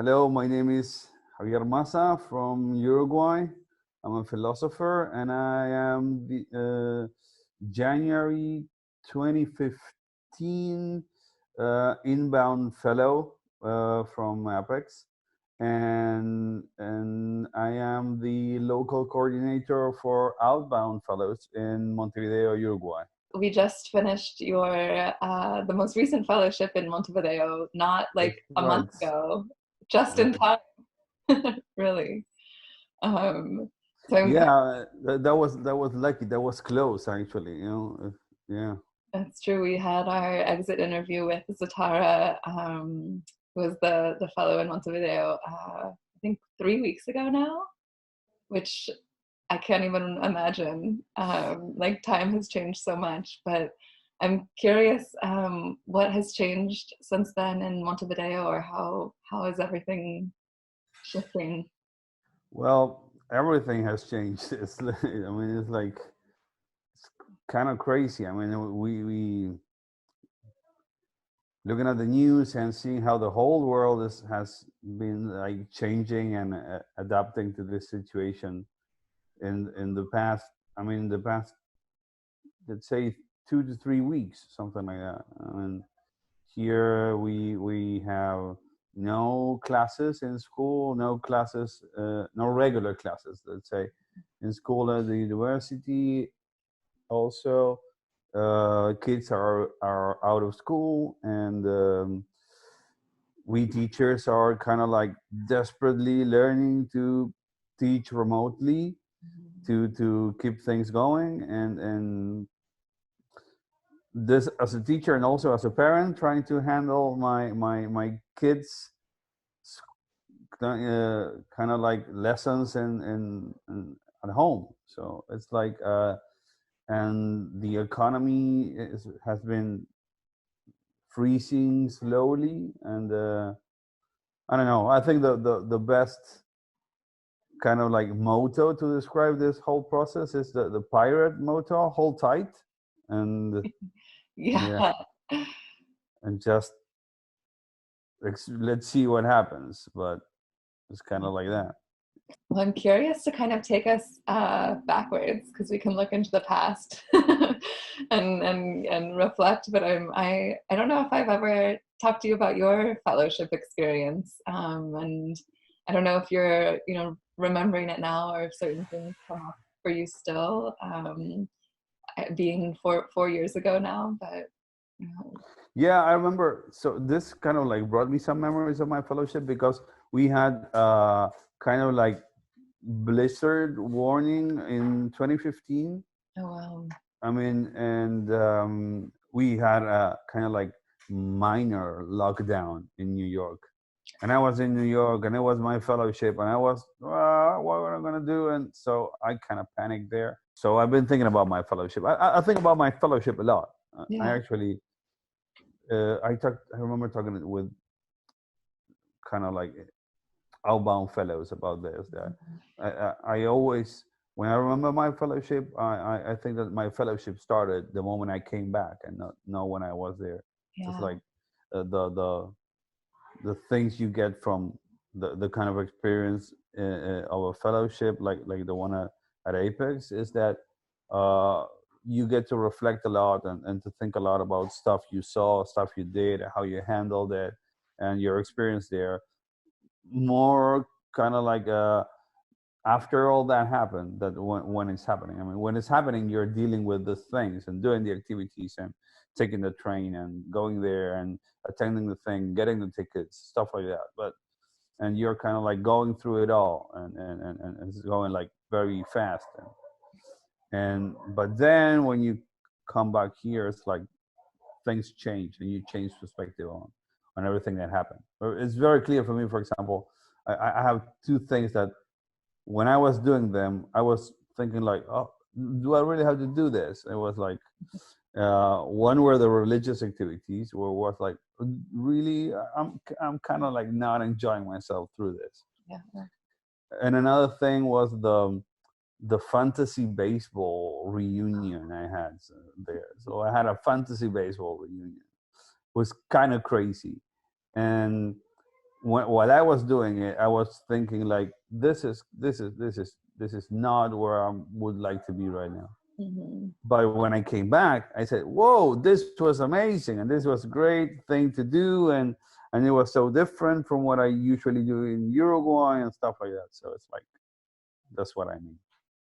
Hello, my name is Javier Mazza from Uruguay. I'm a philosopher, and I am the January 2015 inbound fellow from Apex, and I am the local coordinator for outbound fellows in Montevideo, Uruguay. We just finished the most recent fellowship in Montevideo, not like a month ago, just in time. Really. Yeah, that was lucky. That was close, actually. Yeah. That's true. We had our exit interview with Zatara, who was the fellow in Montevideo, I think 3 weeks ago now, which I can't even imagine. Like time has changed so much, but I'm curious what has changed since then in Montevideo, or how is everything shifting? Well, everything has changed. It's kind of crazy. I mean, we looking at the news and seeing how the whole world has been like changing and adapting to this situation in the past. I mean, in the past, let's say 2 to 3 weeks, something like that. I mean, here we have no classes in school, no classes, no regular classes, let's say, in school at the university. Also, kids are out of school, and we teachers are kind of like desperately learning to teach remotely to keep things going, and this as a teacher and also as a parent trying to handle my kids kind of like lessons in at home. So it's like and the economy has been freezing slowly, and I don't know, I think the best kind of like motto to describe this whole process is the pirate motto: hold tight. And Yeah. And just let's see what happens. But it's kind of like that. Well, I'm curious to kind of take us backwards, because we can look into the past and reflect. But I don't know if I've ever talked to you about your fellowship experience, and I don't know if you're remembering it now, or if certain things come up for you still, being 4 years ago now. But yeah, I remember. So this kind of like brought me some memories of my fellowship, because we had kind of like blizzard warning in 2015. Oh wow. I mean, and we had a kind of like minor lockdown in New York, and I was in New York, and it was my fellowship, and I was what am I gonna do? And so I kind of panicked there. So I've been thinking about my fellowship. I think about my fellowship a lot. Yeah. I actually I remember talking with kind of like outbound fellows about this. That I always, when I remember my fellowship, I think that my fellowship started the moment I came back, and not when I was there. Yeah. It's like the things you get from the kind of experience of a fellowship like the one at Apex is that you get to reflect a lot and to think a lot about stuff you saw, stuff you did, how you handled it, and your experience there. More kind of like after all that happened, that when it's happening. I mean, when it's happening, you're dealing with the things and doing the activities and taking the train and going there and attending the thing, getting the tickets, stuff like that. And you're kind of like going through it all, and it's going like very fast. But then when you come back here, it's like things change, and you change perspective on everything that happened. It's very clear for me. For example, I have two things that when I was doing them, I was thinking like, oh, do I really have to do this? It was like, one were the religious activities, where it was like, really, I'm kind of like not enjoying myself through this. Yeah. And another thing was the fantasy baseball reunion I had there. So I had a fantasy baseball reunion. It was kind of crazy. And while I was doing it, I was thinking like, this is not where I would like to be right now. Mm-hmm. But when I came back, I said, whoa, this was amazing, and this was a great thing to do, and it was so different from what I usually do in Uruguay and stuff like that. So it's like, that's what I mean.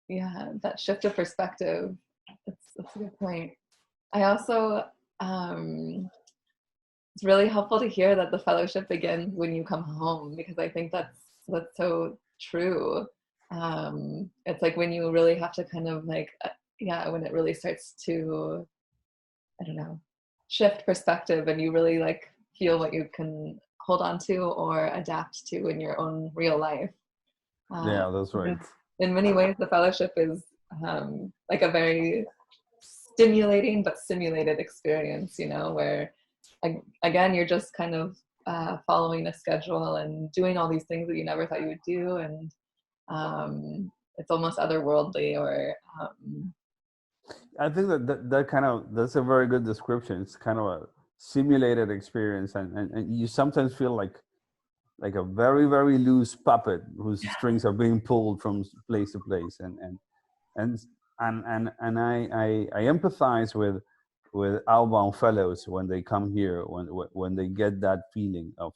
Yeah, that shift of perspective. That's a good point. I also, it's really helpful to hear that the fellowship begins when you come home, because I think that's so true. It's like when you really have to kind of like, yeah, when it really starts to, I don't know, shift perspective, and you really like feel what you can hold on to or adapt to in your own real life. Yeah, that's right. In many ways, the fellowship is like a very stimulating but simulated experience, you know, where again, you're just kind of following a schedule and doing all these things that you never thought you would do. And it's almost otherworldly, or I think that's a very good description. It's kind of a simulated experience, and you sometimes feel like a very, very loose puppet whose strings are being pulled from place to place, and I empathize with outbound fellows when they come here, when they get that feeling of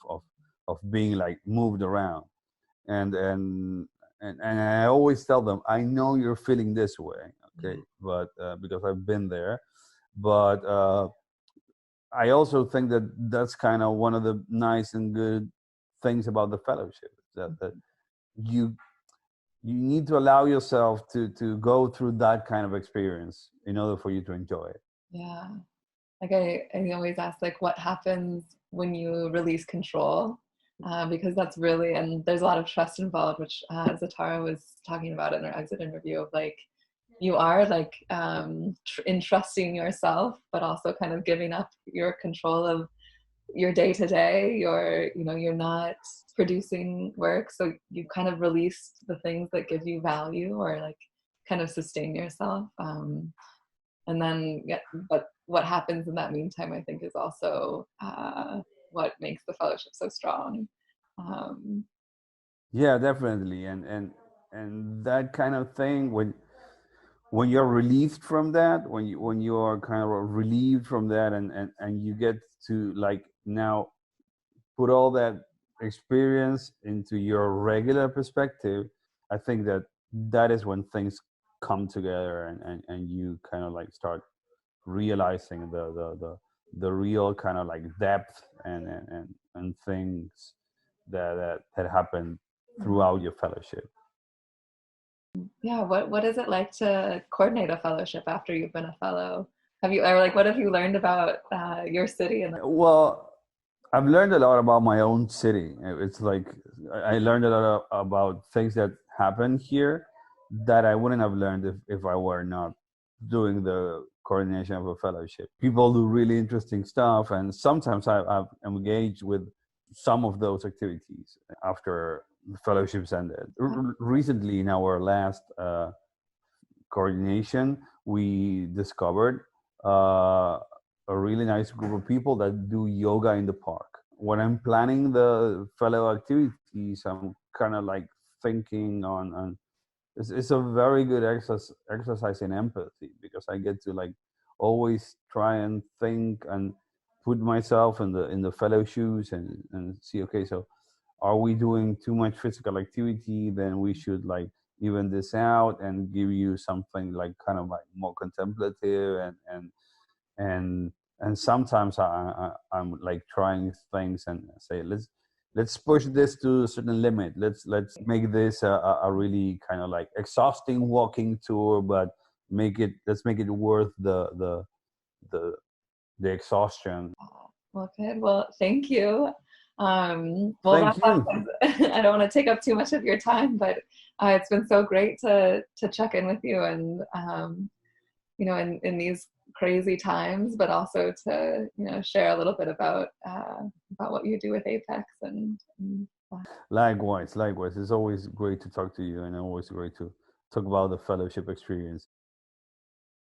being like moved around, and I always tell them, I know you're feeling this way, okay, but because I've been there, but I also think that that's kind of one of the nice and good things about the fellowship, that you need to allow yourself to go through that kind of experience in order for you to enjoy it. yeah. Like I always ask, like, what happens when you release control? Because that's really, and there's a lot of trust involved, which Zatara was talking about in our exit interview, of like, you are like entrusting yourself, but also kind of giving up your control of your day to day. You're not producing work, so you kind of release the things that give you value or like kind of sustain yourself. And then, yeah, but what happens in that meantime, I think, is also what makes the fellowship so strong. Um, Yeah, definitely, and that kind of thing, when you're relieved from that, when you are kind of relieved from that, and you get to like now put all that experience into your regular perspective, I think that is when things come together, and you kind of like start realizing the real kind of like depth and things that happen throughout your fellowship. yeah, what is it like to coordinate a fellowship after you've been a fellow? Have you, or like, what have you learned about your city? And Well, I've learned a lot about my own city. It's like I learned a lot about things that happen here that I wouldn't have learned if I were not doing the coordination of a fellowship. People do really interesting stuff, and sometimes I've engaged with some of those activities after the fellowships ended. Recently, in our last coordination, we discovered a really nice group of people that do yoga in the park. When I'm planning the fellow activities, I'm kind of like thinking on it's a very good exercise in empathy, because I get to like always try and think and put myself in the fellow shoes, and see, okay, so are we doing too much physical activity? Then we should like even this out and give you something like kind of like more contemplative, and and sometimes I'm like trying things and say, let's push this to a certain limit. Let's make this a really kind of like exhausting walking tour, but let's make it worth the the exhaustion. well, good. Well, thank you. We'll Thank wrap up. you. I don't want to take up too much of your time, but it's been so great to check in with you, and in these crazy times, but also to share a little bit about what you do with Apex, and Likewise, it's always great to talk to you, and always great to talk about the fellowship experience.